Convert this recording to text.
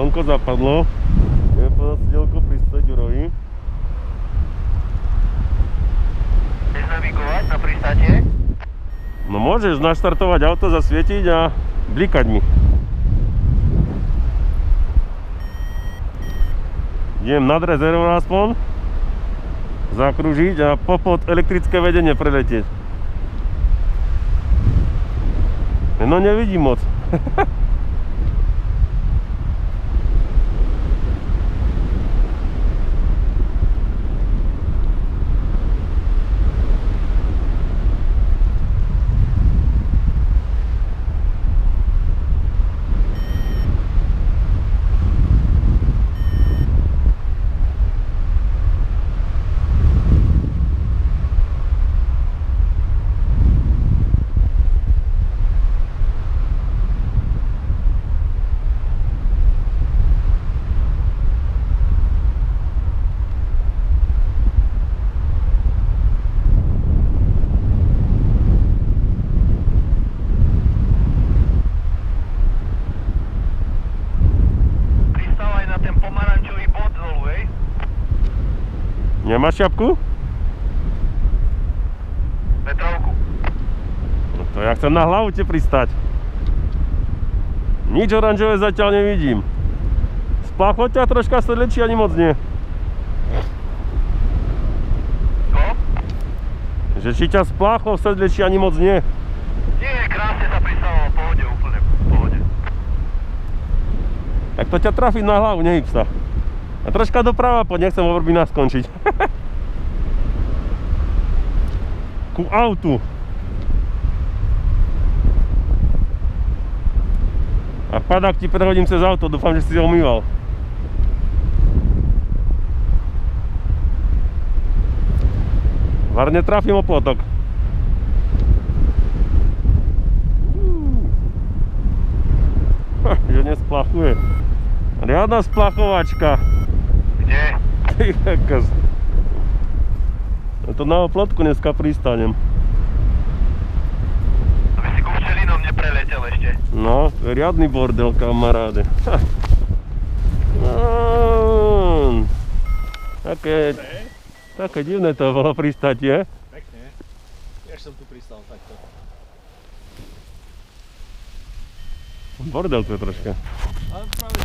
slnko zapadlo. Ideme po nasidelku pristať Jurovi. Chceš navigovať na pristátie? No môžeš naštartovať auto, zasvietiť a blikať mi. Idem nad rezervou aspoň. Zakrúžiť a popod elektrické vedenie preletieť. No nevidím moc. Nemáš šapku? Metrovku. No to ja chcem na hlavu te pristať. Nič oranžové zatiaľ nevidím. Spláchlo ťa troška sedlečí, ani moc nie. Čo? Že či ťa spláchlo v sedlečí, ani moc nie. Nie, krásne sa pristalo, v pohode, úplne v pohode. Tak to ťa trafiť na hlavu, nehyb sa. A troška doprava poď, nechcem vo Vrbinách skončiť. Ku autu. A padák ti prehodím cez auto, dúfam, že si ho umýval. Varne trafím o plotok. Že nesplachuje. Riadna splachovačka. Kde? Ty kokos. To na oplotku dneska pristanem. Aby si ku včelinom nepreletel ešte. No, riadny bordel, kamaráde. No, také divné to bolo pristátie. Pekne. Ja som tu pristal takto. Bordel to je troška. Ale práve